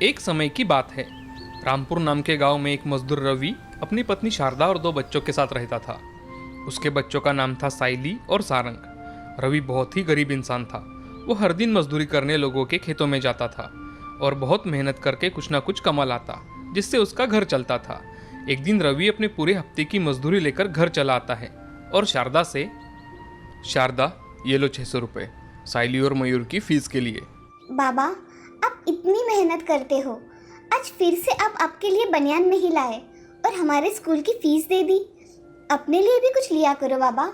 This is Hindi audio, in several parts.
एक समय की बात है। रामपुर नाम के गांव में एक मजदूर रवि अपनी पत्नी शारदा और 2 बच्चों के साथ रहता था। उसके बच्चों का नाम था साइली और सारंग। रवि बहुत ही गरीब इंसान था। वो हर दिन मजदूरी करने लोगों के खेतों में जाता था और बहुत मेहनत करके कुछ ना कुछ कमा लाता, जिससे उसका घर चलता था। एक दिन रवि अपने पूरे हफ्ते की मजदूरी लेकर घर चला आता है और शारदा से, शारदा ये लो 600 रुपये साइली और मयूर की फीस के लिए। बाबा, आप इतनी मेहनत करते हो, आज फिर से आप आपके लिए बनियान नहीं लाए और हमारे स्कूल की फीस दे दी। अपने लिए भी कुछ लिया करो बाबा।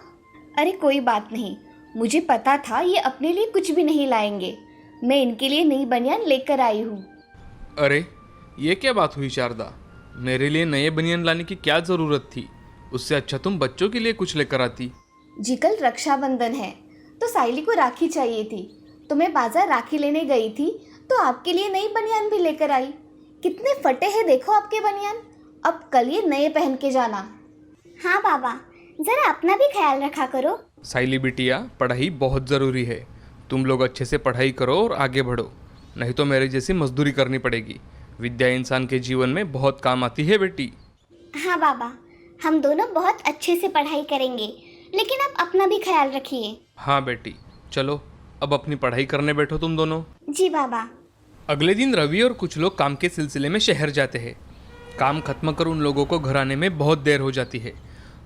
अरे कोई बात नहीं, मुझे पता था ये अपने लिए कुछ भी नहीं लाएंगे। मैं इनके लिए नई बनियान लेकर आई हूँ। अरे ये क्या बात हुई शारदा, मेरे लिए नए बनियान लाने की क्या ज़रूरत थी? उससे अच्छा तुम बच्चों के लिए कुछ लेकर आती। जी कल रक्षाबंधन है तो साइली को राखी चाहिए थी, तो मैं बाजार राखी लेने गई थी तो आपके लिए नई बनियान भी लेकर आई। कितने फटे हैं देखो आपके बनियान। अब कल ये नए पहन के जाना। हाँ बाबा, जरा अपना भी ख्याल रखा करो। साइली बिटिया, पढ़ाई बहुत ज़रूरी है। तुम लोग अच्छे से पढ़ाई करो और आगे बढ़ो, नहीं तो मेरे जैसी मजदूरी करनी पड़ेगी। विद्या इंसान के जीवन में बहुत काम आती है बेटी। हाँ बाबा, हम दोनों बहुत अच्छे से पढ़ाई करेंगे, लेकिन आप अपना भी ख्याल रखिए। हाँ बेटी, चलो अब अपनी पढ़ाई करने बैठो तुम दोनों। जी बाबा। अगले दिन रवि और कुछ लोग काम के सिलसिले में शहर जाते हैं। काम खत्म कर उन लोगों को घर आने में बहुत देर हो जाती है।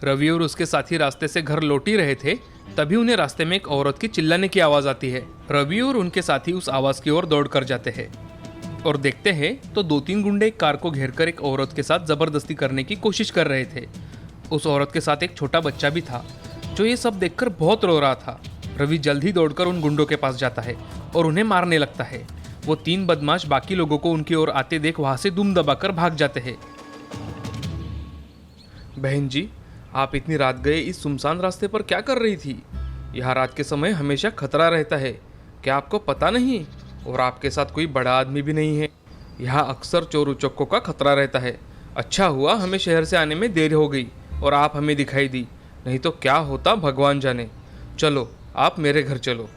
रवि और उसके साथी रास्ते से घर लौट ही रहे थे, तभी उन्हें रास्ते में एक औरत की चिल्लाने की आवाज़ आती है। रवि और उनके साथी उस आवाज़ की ओर दौड़ कर जाते हैं और देखते हैं तो 2-3 गुंडे एक कार को घेरकर एक औरत के साथ ज़बरदस्ती करने की कोशिश कर रहे थे। उस औरत के साथ एक छोटा बच्चा भी था, जो ये सब देखकर बहुत रो रहा था। रवि जल्द ही दौड़कर उन गुंडों के पास जाता है और उन्हें मारने लगता है। वो 3 बदमाश बाकी लोगों को उनकी ओर आते देख वहां से दुम दबाकर भाग जाते हैं। बहन जी, आप इतनी रात गए इस सुनसान रास्ते पर क्या कर रही थी? यहाँ रात के समय हमेशा खतरा रहता है, क्या आपको पता नहीं? और आपके साथ कोई बड़ा आदमी भी नहीं है। यहाँ अक्सर चोर उचक्कों का खतरा रहता है। अच्छा हुआ हमें शहर से आने में देर हो गई और आप हमें दिखाई दी, नहीं तो क्या होता भगवान जाने। चलो आप मेरे घर चलो,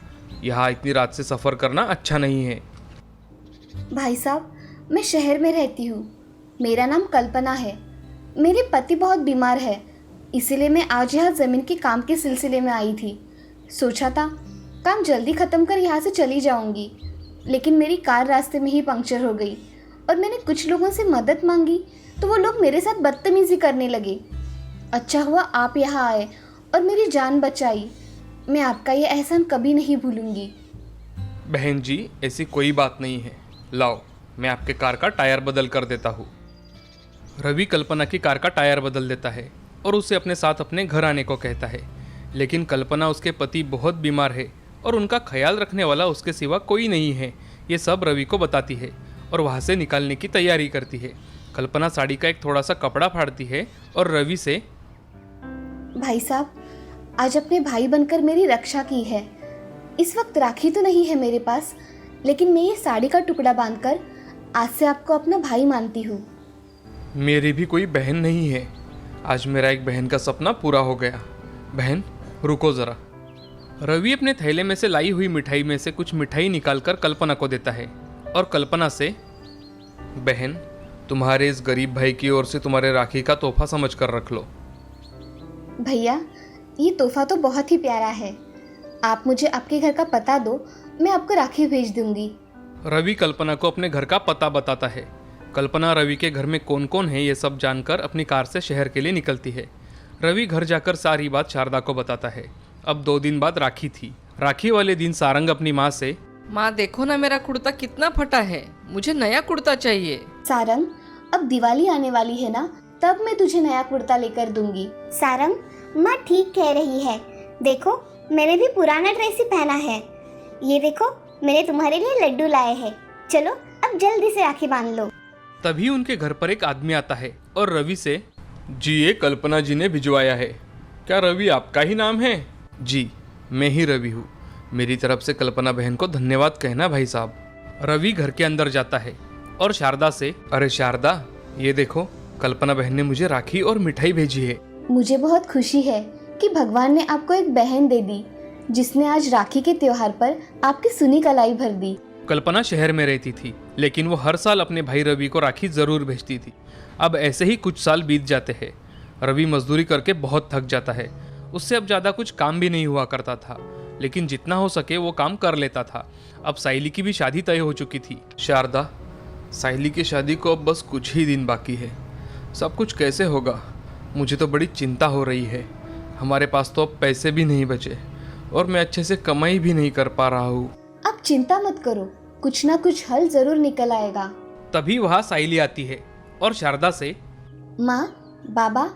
यहाँ इतनी रात से सफ़र करना अच्छा नहीं है। भाई साहब, मैं शहर में रहती हूँ। मेरा नाम कल्पना है। मेरे पति बहुत बीमार है, इसीलिए मैं आज यहाँ ज़मीन के काम के सिलसिले में आई थी। सोचा था काम जल्दी ख़त्म कर यहाँ से चली जाऊँगी, लेकिन मेरी कार रास्ते में ही पंक्चर हो गई और मैंने कुछ लोगों से मदद मांगी तो वो लोग मेरे साथ बदतमीज़ी करने लगे। अच्छा हुआ आप यहाँ आए और मेरी जान बचाई। मैं आपका ये एहसान कभी नहीं भूलूंगी। बहन जी, ऐसी कोई बात नहीं है। लाओ, मैं आपके कार का टायर बदल कर देता हूँ। रवि कल्पना की कार का टायर बदल देता है और उसे अपने साथ अपने घर आने को कहता है। लेकिन कल्पना, उसके पति बहुत बीमार है और उनका ख्याल रखने वाला उसके सिवा कोई नहीं है, ये सब रवि को बताती है और वहाँ से निकालने की तैयारी करती है। कल्पना साड़ी का एक थोड़ा सा कपड़ा फाड़ती है और रवि से, भाई साहब, आज अपने भाई बनकर मेरी रक्षा की है। इस वक्त राखी तो नहीं है मेरे पास, लेकिन मैं ये साड़ी का टुकड़ा बांधकर आज से आपको अपना भाई मानती हूँ। मेरी भी कोई बहन नहीं है। आज मेरा एक बहन का सपना पूरा हो गया। बहन रुको ज़रा। रवि अपने थैले में से लाई हुई मिठाई में से कुछ मिठाई निकालकर कल्पना को देता है और कल्पना से, बहन तुम्हारे इस गरीब भाई की ओर से तुम्हारे राखी का तोहफा समझ कर रख लो। भैया, ये तोहफा तो बहुत ही प्यारा है। आप मुझे आपके घर का पता दो, मैं आपको राखी भेज दूंगी। रवि कल्पना को अपने घर का पता बताता है। कल्पना रवि के घर में कौन कौन है ये सब जानकर अपनी कार से शहर के लिए निकलती है। रवि घर जाकर सारी बात शारदा को बताता है। अब 2 दिन बाद राखी थी। राखी वाले दिन सारंग अपनी माँ से, माँ देखो ना मेरा कुर्ता कितना फटा है, मुझे नया कुर्ता चाहिए। सारंग, अब दिवाली आने वाली है ना, तब मैं तुझे नया कुर्ता लेकर दूंगी। सारंग, माँ ठीक कह रही है। देखो, मैंने भी पुराना ड्रेस ही पहना है। ये देखो, मैंने तुम्हारे लिए लड्डू लाए हैं। चलो अब जल्दी से राखी बांध लो। तभी उनके घर पर एक आदमी आता है और रवि से, जी ये कल्पना जी ने भिजवाया है। क्या रवि आपका ही नाम है? जी मैं ही रवि हूँ। मेरी तरफ से कल्पना बहन को धन्यवाद कहना भाई साहब। रवि घर के अंदर जाता है और शारदा से, अरे शारदा, ये देखो कल्पना बहन ने मुझे राखी और मिठाई भेजी है। मुझे बहुत खुशी है कि भगवान ने आपको एक बहन दे दी, जिसने आज राखी के त्योहार पर आपकी सुनी कलाई भर दी। कल्पना शहर में रहती थी, लेकिन वो हर साल अपने भाई रवि को राखी ज़रूर भेजती थी। अब ऐसे ही कुछ साल बीत जाते हैं। रवि मजदूरी करके बहुत थक जाता है। उससे अब ज़्यादा कुछ काम भी नहीं हुआ करता था, लेकिन जितना हो सके वो काम कर लेता था। अब साइली की भी शादी तय हो चुकी थी। शारदा, साइली की शादी को अब बस कुछ ही दिन बाकी है। सब कुछ कैसे होगा? मुझे तो बड़ी चिंता हो रही है। हमारे पास तो अब पैसे भी नहीं बचे और मैं अच्छे से कमाई भी नहीं कर पा रहा हूँ। आप चिंता मत करो, कुछ ना कुछ हल जरूर निकल आएगा। तभी वहाँ साइली आती है और शारदा से, माँ, बाबा,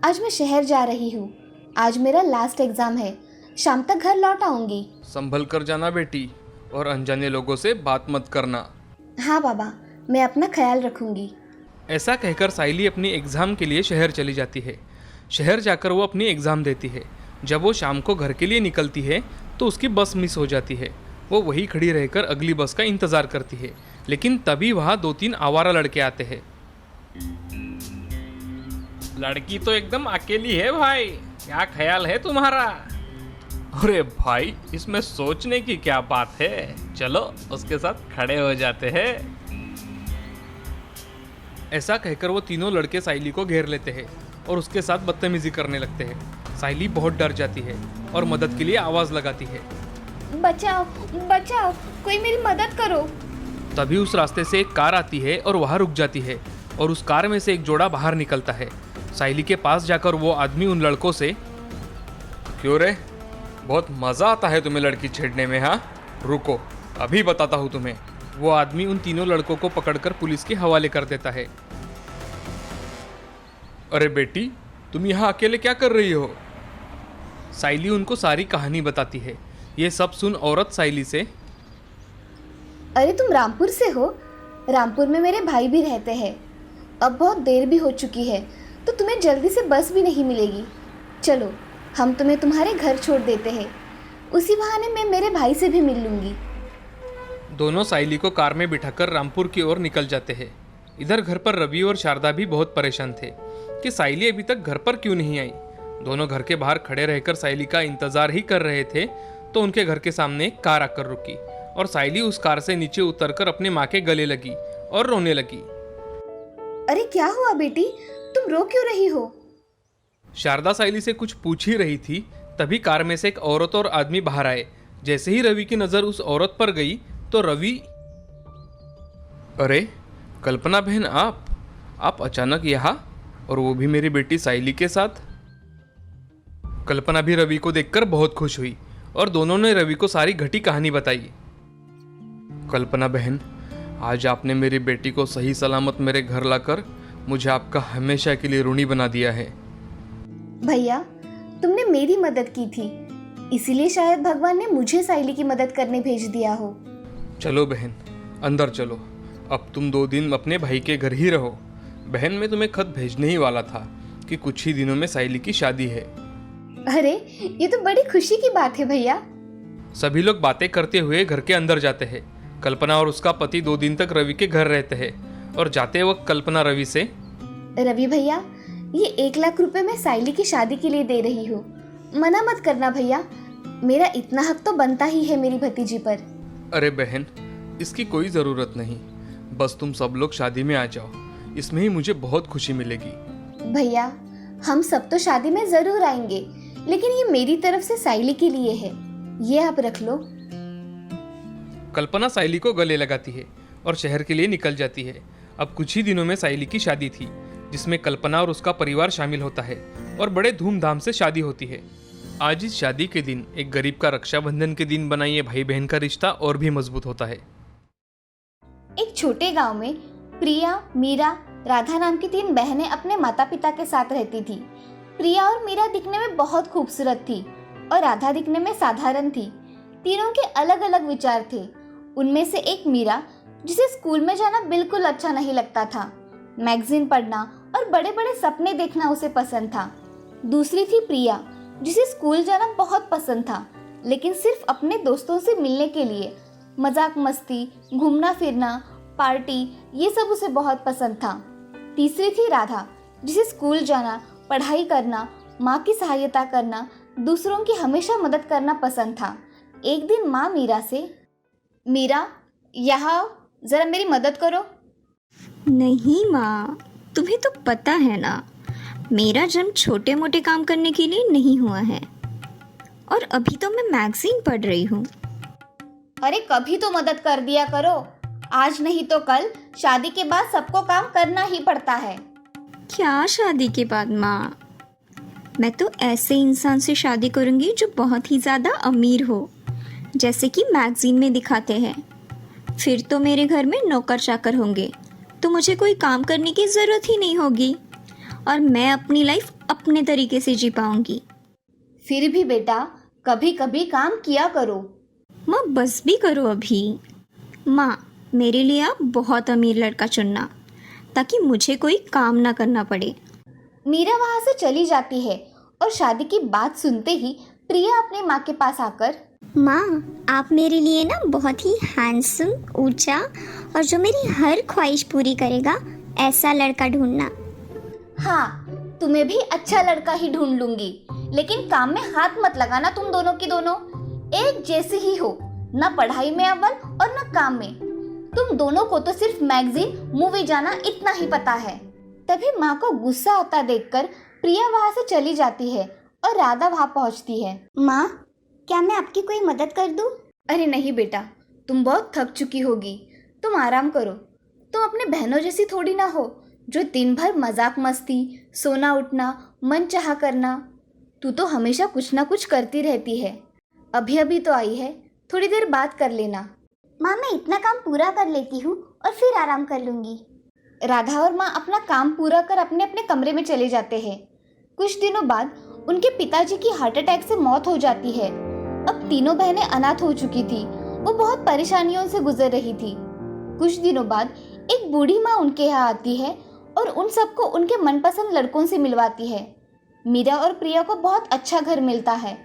आज मैं शहर जा रही हूँ। आज मेरा लास्ट एग्जाम है, शाम तक घर लौट आऊंगी। संभल कर जाना बेटी, और अनजाने लोगों से बात मत करना। हाँ बाबा, मैं अपना ख्याल रखूंगी। ऐसा कहकर साइली अपनी एग्ज़ाम के लिए शहर चली जाती है। शहर जाकर वो अपनी एग्ज़ाम देती है। जब वो शाम को घर के लिए निकलती है तो उसकी बस मिस हो जाती है। वो वहीं खड़ी रहकर अगली बस का इंतज़ार करती है, लेकिन तभी वहाँ 2-3 आवारा लड़के आते हैं। लड़की तो एकदम अकेली है भाई, क्या ख्याल है तुम्हारा? अरे भाई, इसमें सोचने की क्या बात है, चलो उसके साथ खड़े हो जाते हैं। ऐसा कहकर वो तीनों लड़के साइली को घेर लेते हैं और उसके साथ बदतमीजी करने लगते हैं। साइली बहुत डर जाती है और मदद के लिए आवाज़ लगाती है। बचाओ, बचाओ, कोई मेरी मदद करो। तभी उस रास्ते से एक कार आती है और वहाँ रुक जाती है और उस कार में से एक जोड़ा बाहर निकलता है। साइली के पास जाकर वो आदमी उन लड़कों से, क्यों रे, बहुत मज़ा आता है तुम्हें लड़की छेड़ने में? हाँ, रुको, अभी बताता हूँ तुम्हें। वो आदमी उन तीनों लड़कों को पकड़कर पुलिस के हवाले कर देता है। अरे बेटी, तुम यहाँ अकेले क्या कर रही हो? साइली उनको सारी कहानी बताती है। ये सब सुन औरत साइली से, अरे तुम रामपुर से हो? रामपुर में मेरे भाई भी रहते हैं। अब बहुत देर भी हो चुकी है, तो तुम्हें जल्दी से बस भी नहीं मिलेगी। चलो, हम तुम्हें तुम्हारे घर छोड़ देते हैं। उसी बहाने मैं मेरे भाई से भी मिल लूँगी। दोनों साइली को कार में बिठाकर रामपुर की ओर निकल जाते हैं। इधर घर पर रवि और शारदा भी बहुत परेशान थे कि साइली अभी तक घर पर क्यों नहीं आई। दोनों घर के बाहर खड़े रहकर साइली का इंतजार ही कर रहे थे तो उनके घर के सामने एक कार आकर रुकी और साइली उस कार से नीचे उतरकर अपने माँ के गले लगी और रोने लगी। अरे क्या हुआ बेटी, तुम रो क्यों रही हो? शारदा साइली से कुछ पूछ ही रही थी, तभी कार में से एक औरत और आदमी बाहर आए। जैसे ही रवि की नज़र उस औरत पर गई तो रवि, अरे कल्पना बहन, आप अचानक यहाँ, और वो भी मेरी बेटी साइली के साथ? कल्पना भी रवि को देखकर बहुत खुश हुई और दोनों ने रवि को सारी घटी कहानी बताई। कल्पना बहन, आज आपने मेरी बेटी को सही सलामत मेरे घर लाकर मुझे आपका हमेशा के लिए ऋणी बना दिया है। भैया, तुमने मेरी मदद की थी, इसीलिए शायद भगवान ने मुझे साइली की मदद करने भेज दिया हो। चलो बहन, अंदर चलो। अब तुम 2 दिन अपने भाई के घर ही रहो। बहन, मैं तुम्हें खत भेजने ही वाला था कि कुछ ही दिनों में साइली की शादी है। अरे, ये तो बड़ी खुशी की बात है भैया। सभी लोग बातें करते हुए घर के अंदर जाते हैं। कल्पना और उसका पति 2 दिन तक रवि के घर रहते हैं और जाते वक्त कल्पना रवि से, रवि भैया, ये 1 लाख रुपए मैं साइली की शादी के लिए दे रही हूँ। मना मत करना भैया, मेरा इतना हक तो बनता ही है मेरी भतीजी पर। अरे बहन, इसकी कोई ज़रूरत नहीं, बस तुम सब लोग शादी में आ जाओ, इसमें ही मुझे बहुत खुशी मिलेगी। भैया, हम सब तो शादी में ज़रूर आएंगे, लेकिन ये मेरी तरफ से साइली के लिए है, ये आप रख लो। कल्पना साइली को गले लगाती है और शहर के लिए निकल जाती है। अब कुछ ही दिनों में साइली की शादी थी, जिसमें कल्पना और उसका परिवार शामिल होता है और बड़े धूमधाम से शादी होती है। आज इस शादी के दिन एक गरीब का रक्षाबंधन के दिन बना ये भाई बहन का रिश्ता और भी मजबूत होता है। एक छोटे गांव में प्रिया, मीरा, राधा नाम की 3 बहनें अपने माता पिता के साथ रहती थी। प्रिया और मीरा दिखने में बहुत खूबसूरत थी और राधा दिखने में साधारण थी। तीनों के अलग अलग विचार थे। उनमें से एक मीरा, जिसे स्कूल में जाना बिल्कुल अच्छा नहीं लगता था। मैगजीन पढ़ना और बड़े बड़े सपने देखना उसे पसंद था। दूसरी थी प्रिया, जिसे स्कूल जाना बहुत पसंद था, लेकिन सिर्फ अपने दोस्तों से मिलने के लिए। मजाक मस्ती, घूमना फिरना, पार्टी, ये सब उसे बहुत पसंद था। तीसरी थी राधा, जिसे स्कूल जाना, पढ़ाई करना, माँ की सहायता करना, दूसरों की हमेशा मदद करना पसंद था। एक दिन माँ मीरा से, मीरा, यहाँ आओ, ज़रा मेरी मदद करो। नहीं माँ, तुम्हें तो पता है ना, मेरा जन्म छोटे मोटे काम करने के लिए नहीं हुआ है। और अभी तो मैं मैगजीन पढ़ रही हूँ। अरे कभी तो मदद कर दिया करो, आज नहीं तो कल शादी के बाद सबको काम करना ही पड़ता है। क्या शादी के बाद माँ? मैं तो ऐसे इंसान से शादी करूँगी जो बहुत ही ज़्यादा अमीर हो, जैसे कि मैगजीन में दिखाते हैं। फिर तो मेरे घर में नौकर चाकर होंगे, तो मुझे कोई काम करने की ज़रूरत ही नहीं होगी और मैं अपनी लाइफ अपने तरीके से जी पाऊँगी। फिर भी बेटा कभी कभी काम किया करो। माँ बस भी करो अभी। माँ, मेरे लिए आप बहुत अमीर लड़का चुनना, ताकि मुझे कोई काम ना करना पड़े। मीरा वहाँ से चली जाती है और शादी की बात सुनते ही प्रिया अपने माँ के पास आकर, माँ, आप मेरे लिए ना बहुत ही हैंडसम, ऊंचा और जो मेरी हर ख्वाहिश पूरी करेगा ऐसा लड़का ढूंढना। हाँ तुम्हें भी अच्छा लड़का ही ढूंढ लूंगी, लेकिन काम में हाथ मत लगाना। तुम दोनों की दोनों एक जैसे ही हो, ना पढ़ाई में अव्वल और ना काम में। तुम दोनों को तो सिर्फ मैगजीन, मूवी जाना इतना ही पता है। तभी माँ को गुस्सा आता देखकर प्रिया वहाँ से चली जाती है और राधा वहाँ पहुँचती है। माँ, क्या मैं आपकी कोई मदद कर दूँ? अरे नहीं बेटा, तुम बहुत थक चुकी होगी, तुम आराम करो। तुम अपने बहनों जैसी थोड़ी ना हो जो दिन भर मजाक मस्ती, सोना उठना, मन चाह करना। तू तो हमेशा कुछ ना कुछ करती रहती है। अभी अभी तो आई है, थोड़ी देर बात कर लेना। माँ, मैं इतना काम पूरा कर लेती हूँ और फिर आराम कर लूँगी। राधा और माँ अपना काम पूरा कर अपने अपने कमरे में चले जाते हैं। कुछ दिनों बाद उनके पिताजी की हार्ट अटैक से मौत हो जाती है। अब तीनों बहनें अनाथ हो चुकी थी। वो बहुत परेशानियों से गुजर रही थी। कुछ दिनों बाद एक बूढ़ी माँ उनके यहाँ आती है और उन सबको उनके मनपसंद लड़कों से मिलवाती है। मीरा और प्रिया को बहुत अच्छा घर मिलता है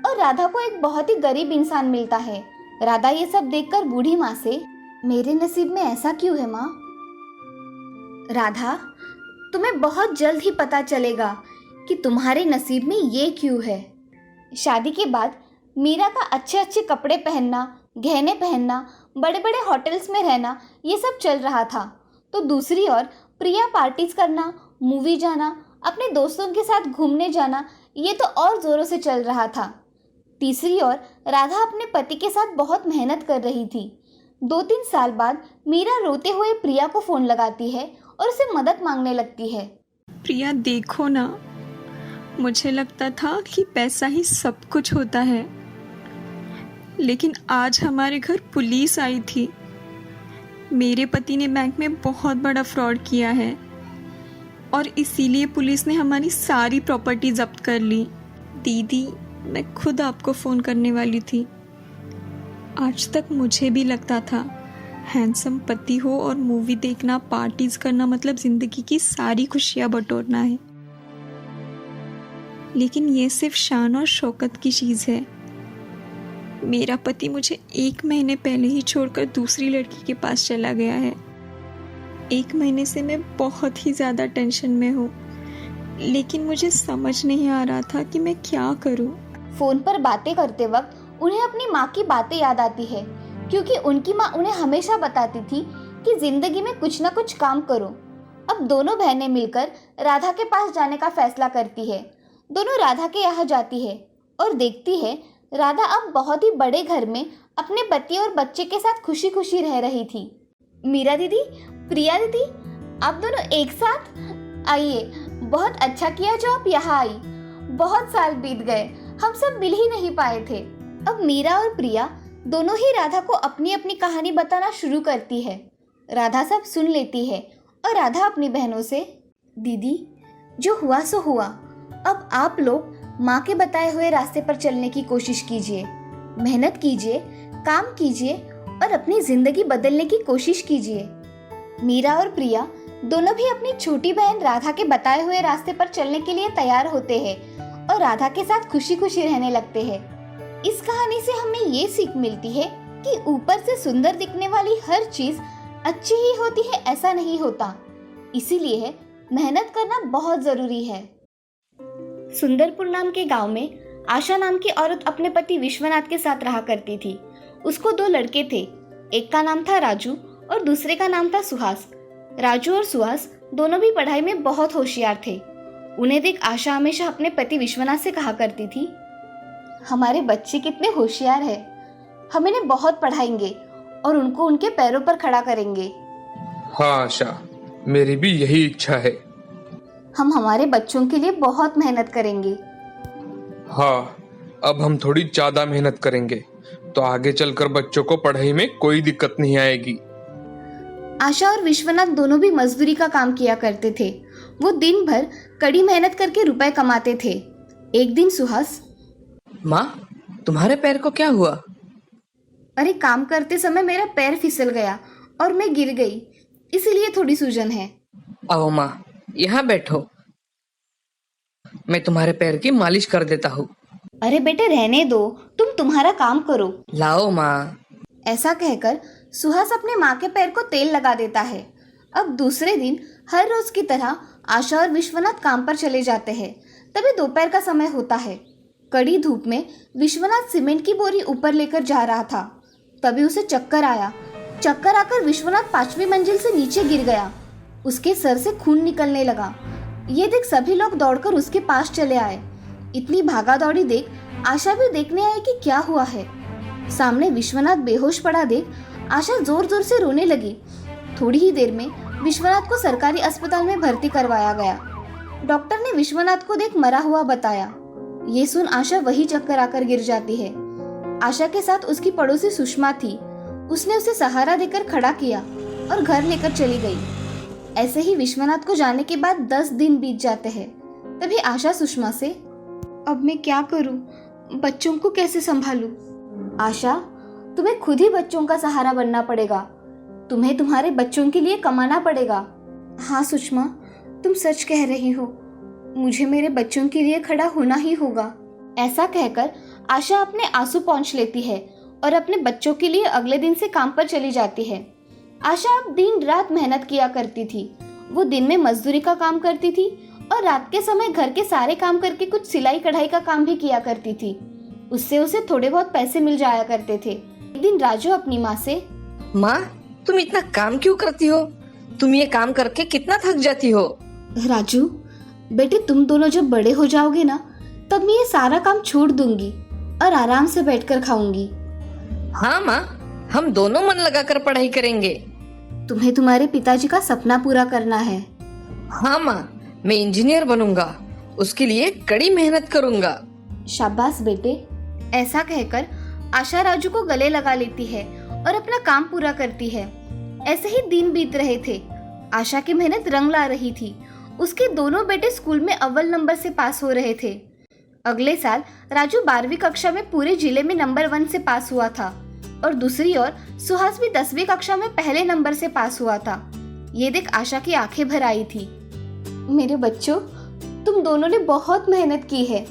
और राधा को एक बहुत ही गरीब इंसान मिलता है। राधा ये सब देखकर बूढ़ी माँ से, मेरे नसीब में ऐसा क्यों है माँ? राधा, तुम्हें बहुत जल्द ही पता चलेगा कि तुम्हारे नसीब में ये क्यों है। शादी के बाद मीरा का अच्छे अच्छे कपड़े पहनना, गहने पहनना, बड़े बड़े होटल्स में रहना, ये सब चल रहा था। तो दूसरी ओर प्रिया पार्टीज करना, मूवी जाना, अपने दोस्तों के साथ घूमने जाना, ये तो और जोरों से चल रहा था। तीसरी ओर राधा अपने पति के साथ बहुत मेहनत कर रही थी। 2-3 साल बाद मीरा रोते हुए प्रिया को फ़ोन लगाती है और उसे मदद मांगने लगती है। प्रिया देखो ना, मुझे लगता था कि पैसा ही सब कुछ होता है, लेकिन आज हमारे घर पुलिस आई थी। मेरे पति ने बैंक में बहुत बड़ा फ्रॉड किया है और इसीलिए पुलिस ने हमारी सारी प्रॉपर्टी जब्त कर ली। दीदी, मैं खुद आपको फ़ोन करने वाली थी। आज तक मुझे भी लगता था हैंडसम पति हो और मूवी देखना, पार्टीज करना मतलब ज़िंदगी की सारी खुशियाँ बटोरना है, लेकिन ये सिर्फ शान और शौकत की चीज़ है। मेरा पति मुझे 1 महीने पहले ही छोड़कर दूसरी लड़की के पास चला गया है। 1 महीने से मैं बहुत ही ज़्यादा टेंशन में हूँ, लेकिन मुझे समझ नहीं आ रहा था कि मैं क्या करूँ। फ़ोन पर बातें करते वक्त उन्हें अपनी माँ की बातें याद आती है, क्योंकि उनकी माँ उन्हें हमेशा बताती थी कि ज़िंदगी में कुछ ना कुछ काम करो। अब दोनों बहनें मिलकर राधा के पास जाने का फैसला करती है। दोनों राधा के यहाँ जाती है और देखती है राधा अब बहुत ही बड़े घर में अपने पति और बच्चे के साथ खुशी खुशी रह रही थी। मीरा दीदी, प्रिया दीदी, आप दोनों एक साथ आइए। बहुत अच्छा किया जो आप यहाँ आई। बहुत साल बीत गए, हम सब मिल ही नहीं पाए थे। अब मीरा और प्रिया दोनों ही राधा को अपनी अपनी कहानी बताना शुरू करती है। राधा सब सुन लेती है और राधा अपनी बहनों से, दीदी जो हुआ सो हुआ, अब आप लोग माँ के बताए हुए रास्ते पर चलने की कोशिश कीजिए, मेहनत कीजिए, काम कीजिए और अपनी जिंदगी बदलने की कोशिश कीजिए। मीरा और प्रिया दोनों भी अपनी छोटी बहन राधा के बताए हुए रास्ते पर चलने के लिए तैयार होते हैं और राधा के साथ खुशी खुशी रहने लगते हैं। इस कहानी से हमें ये सीख मिलती है कि ऊपर से सुंदर दिखने वाली हर चीज अच्छी ही होती है ऐसा नहीं होता, इसीलिए मेहनत करना बहुत जरूरी है। सुंदरपुर नाम के गांव में आशा नाम की औरत अपने पति विश्वनाथ के साथ रहा करती थी। उसको 2 लड़के थे, एक का नाम था राजू और दूसरे का नाम था सुहास। राजू और सुहास दोनों भी पढ़ाई में बहुत होशियार थे। उन्हें देख आशा हमेशा अपने पति विश्वनाथ से कहा करती थी, हमारे बच्चे कितने होशियार हैं, हम इन्हें बहुत पढ़ाएंगे और उनको उनके पैरों पर खड़ा करेंगे। हाँ आशा, मेरी भी यही इच्छा है। हम हमारे बच्चों के लिए बहुत मेहनत करेंगे। हाँ, अब हम थोड़ी ज्यादा मेहनत करेंगे तो आगे चलकर बच्चों को पढ़ाई में कोई दिक्कत नहीं आएगी। आशा और विश्वनाथ दोनों भी मजदूरी का काम किया करते थे। वो दिन भर कड़ी मेहनत करके रुपए कमाते थे। एक दिन सुहास, माँ, तुम्हारे पैर को क्या हुआ? अरे काम करते समय मेरा पैर फिसल गया और मैं गिर गई, इसीलिए थोड़ी सूजन है। आओ माँ, यहाँ बैठो, मैं तुम्हारे पैर की मालिश कर देता हूँ। अरे बेटे रहने दो, तुम तुम्हारा काम करो। लाओ माँ। ऐसा कहकर सुहास अपने माँ के पैर को तेल लगा देता है। अब दूसरे दिन हर रोज की तरह आशा और विश्वनाथ काम पर चले जाते हैं। तभी दोपहर का समय होता है। कड़ी धूप में विश्वनाथ सीमेंट की बोरी ऊपर लेकर जा रहा था। तभी उसे चक्कर आया। चक्कर आकर विश्वनाथ 5वीं मंजिल से नीचे गिर गया। उसके सर से खून निकलने लगा। ये देख सभी लोग दौड़कर उसके पास चले आए। इतनी भागा दौड़ी देख आशा भी देखने आई कि क्या हुआ है। सामने विश्वनाथ बेहोश पड़ा देख आशा जोर जोर से रोने लगी। थोड़ी ही देर में विश्वनाथ को सरकारी अस्पताल में भर्ती करवाया गया। डॉक्टर ने विश्वनाथ को देख मरा हुआ बताया। ये सुन आशा वही चक्कर आकर गिर जाती है। आशा के साथ उसकी पड़ोसी सुषमा थी। उसने उसे सहारा देकर खड़ा किया और घर लेकर चली गई। ऐसे ही विश्वनाथ को जाने के बाद 10 दिन बीत जाते हैं। तभी आशा सुषमा से, अब मैं क्या करूं, बच्चों को कैसे संभालूं? आशा, तुम्हें खुद ही बच्चों का सहारा बनना पड़ेगा। तुम्हें तुम्हारे बच्चों के लिए कमाना पड़ेगा। हाँ सुषमा, तुम सच कह रही हो, मुझे मेरे बच्चों के लिए खड़ा होना ही होगा। ऐसा कहकर आशा अपने आंसू पोंछ लेती है और अपने बच्चों के लिए अगले दिन से काम पर चली जाती है। आशा अब दिन रात मेहनत किया करती थी। वो दिन में मजदूरी का काम करती थी और रात के समय घर के सारे काम करके कुछ सिलाई कढ़ाई का काम भी किया करती थी। उससे उसे थोड़े बहुत पैसे मिल जाया करते थे। एक दिन राजू अपनी माँ से, माँ, तुम इतना काम क्यों करती हो? तुम ये काम करके कितना थक जाती हो? राजू बेटे, तुम दोनों जब बड़े हो जाओगे ना, तब मैं ये सारा काम छोड़ दूंगी और आराम से बैठकर खाऊंगी। हाँ माँ, हम दोनों मन लगाकर पढ़ाई करेंगे। तुम्हें तुम्हारे पिताजी का सपना पूरा करना है। हाँ माँ, मैं इंजीनियर बनूंगा, उसके लिए कड़ी मेहनत करूंगा। शाबाश बेटे। ऐसा कहकर आशा राजू को गले लगा लेती है और अपना काम पूरा करती है। ऐसे ही दिन बीत रहे थे। आशा की मेहनत रंग ला रही थी। उसके दोनों बेटे स्कूल में अव्वल नंबर से पास हो रहे थे। अगले साल राजू 12वीं कक्षा में पूरे जिले में नंबर 1 से पास हुआ था और दूसरी ओर सुहास भी 10वीं कक्षा में पहले नंबर से पास हुआ था। ये देख आशा की आंखें भर आई थी। मेरे बच्चों, तुम दोनों ने बहुत मेहनत की है,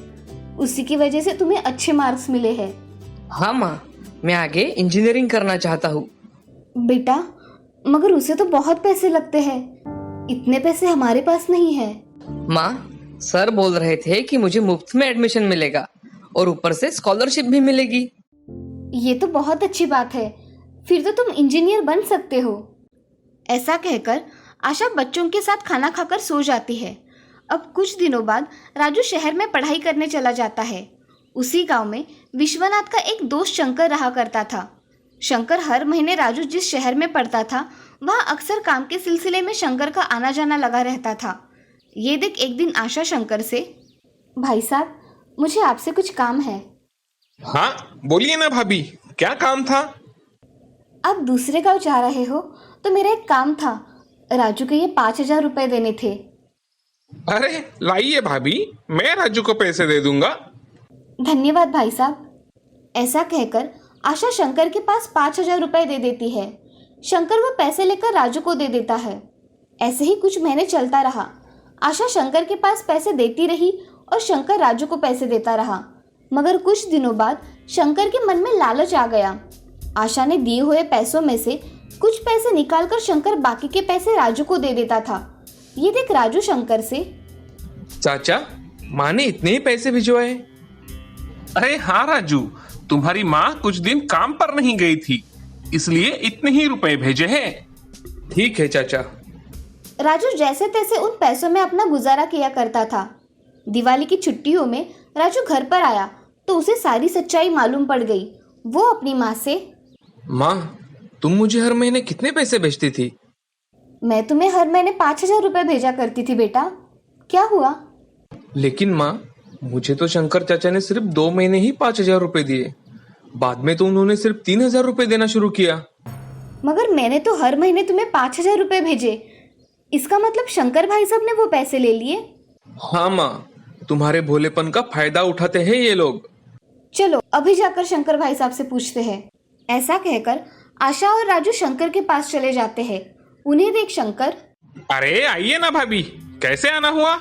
उसी की वजह से तुम्हें अच्छे मार्क्स मिले हैं। हाँ माँ, मैं आगे इंजीनियरिंग करना चाहता हूँ। बेटा, मगर उसे तो बहुत पैसे लगते हैं, इतने पैसे हमारे पास नहीं है। माँ, सर बोल रहे थे कि मुझे मुफ्त में एडमिशन मिलेगा और ऊपर से स्कॉलरशिप भी मिलेगी। ये तो बहुत अच्छी बात है, फिर तो तुम इंजीनियर बन सकते हो। ऐसा कहकर आशा बच्चों के साथ खाना खाकर सो जाती है। अब कुछ दिनों बाद राजू शहर में पढ़ाई करने चला जाता है। उसी गांव में विश्वनाथ का एक दोस्त शंकर रहा करता था। शंकर हर महीने राजू जिस शहर में पढ़ता था वहाँ अक्सर काम के सिलसिले में शंकर का आना जाना लगा रहता था। ये देख एक दिन आशा शंकर से, भाई साहब, मुझे आपसे कुछ काम है। हाँ बोलिए ना भाभी, क्या काम था? आप दूसरे गांव जा रहे हो तो मेरा एक काम था। राजू के ये 5,000 रुपए देने थे। अरे लाइए भाभी, मैं राजू को पैसे दे दूंगा। धन्यवाद भाई साहब। ऐसा कहकर आशा शंकर के पास 5,000 रुपए दे देती है। शंकर वो पैसे लेकर राजू को दे देता है। ऐसे ही कुछ महीने चलता रहा। आशा शंकर के पास पैसे देती रही और शंकर राजू को पैसे देता रहा। मगर कुछ दिनों बाद शंकर के मन में लालच आ गया। आशा ने दिए हुए पैसों में से कुछ पैसे निकालकर शंकर बाकी के पैसे राजू को दे देता था। ये देख राजू शंकर से, चाचा, माँ ने इतने ही पैसे भिजवाए? अरे हाँ राजू, तुम्हारी माँ कुछ दिन काम पर नहीं गई थी, इसलिए इतने ही रुपए भेजे हैं। ठीक है चाचा। राजू जैसे तैसे उन पैसों में अपना गुजारा किया करता था। दिवाली की छुट्टियों में राजू घर पर आया तो उसे सारी सच्चाई मालूम पड़ गई। वो अपनी माँ से, माँ, तुम मुझे हर महीने कितने पैसे भेजती थी? मैं तुम्हें हर महीने 5,000 रुपये भेजा करती थी बेटा, क्या हुआ? लेकिन माँ, मुझे तो शंकर चाचा ने सिर्फ 2 महीने ही 5,000 रुपए दिए। बाद में तो उन्होंने सिर्फ 3,000 रुपए देना शुरू किया। मगर मैंने तो हर महीने तुम्हें 5,000 रुपये भेजे। इसका मतलब शंकर भाई साहब ने वो पैसे ले लिए? हाँ माँ, तुम्हारे भोलेपन का फायदा उठाते हैं ये लोग। चलो अभी जाकर शंकर भाई साहब से पूछते हैं। ऐसा कहकर आशा और राजू शंकर के पास चले जाते हैं। उन्हें देख शंकर, अरे आइए ना भाभी, कैसे आना हुआ?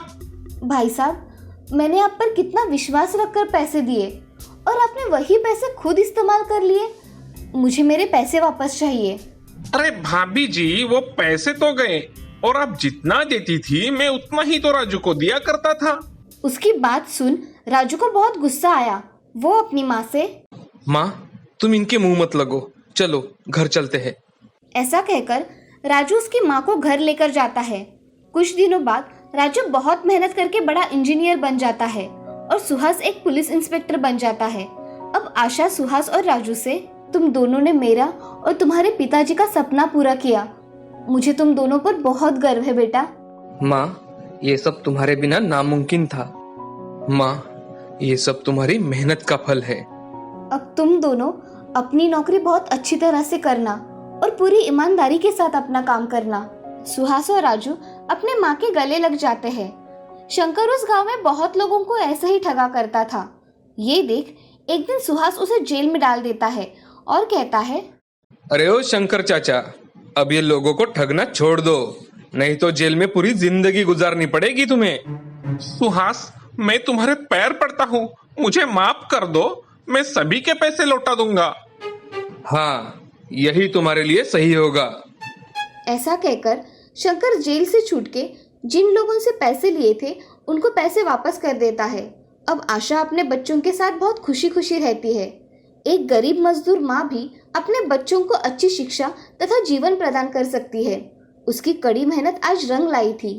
भाई साहब, मैंने आप पर कितना विश्वास रखकर पैसे दिए और आपने वही पैसे खुद इस्तेमाल कर लिए। मुझे मेरे पैसे वापस चाहिए। अरे भाभी जी, वो पैसे तो गए और आप जितना देती थी मैं उतना ही तो राजू को दिया करता था। उसकी बात सुन राजू को बहुत गुस्सा आया। वो अपनी माँ से, माँ, तुम इनके मुंह मत लगो, चलो घर चलते हैं। ऐसा कहकर राजू उसकी माँ को घर लेकर जाता है। कुछ दिनों बाद राजू बहुत मेहनत करके बड़ा इंजीनियर बन जाता है और सुहास एक पुलिस इंस्पेक्टर बन जाता है। अब आशा सुहास और राजू से, तुम दोनों ने मेरा और तुम्हारे पिताजी का सपना पूरा किया। मुझे तुम दोनों पर बहुत गर्व है बेटा। माँ, ये सब तुम्हारे बिना नामुमकिन था। माँ, ये सब तुम्हारी मेहनत का फल है। अब तुम दोनों अपनी नौकरी बहुत अच्छी तरह से करना और पूरी ईमानदारी के साथ अपना काम करना। सुहास और राजू अपने माँ के गले लग जाते हैं। शंकर उस गांव में बहुत लोगों को ऐसे ही ठगा करता था। ये देख एक दिन सुहास उसे जेल में डाल देता है और कहता है, अरे ओ शंकर चाचा, अब ये लोगों को ठगना छोड़ दो, नहीं तो जेल में पूरी जिंदगी गुजारनी पड़ेगी तुम्हें। सुहास, मैं तुम्हारे पैर पड़ता हूँ, मुझे माफ कर दो, मैं सभी के पैसे लौटा दूंगा। हाँ, यही तुम्हारे लिए सही होगा। ऐसा कहकर शंकर जेल से छूट के जिन लोगों से पैसे लिए थे उनको पैसे वापस कर देता है। अब आशा अपने बच्चों के साथ बहुत खुशी खुशी रहती है। एक गरीब मजदूर माँ भी अपने बच्चों को अच्छी शिक्षा तथा जीवन प्रदान कर सकती है। उसकी कड़ी मेहनत आज रंग लाई थी।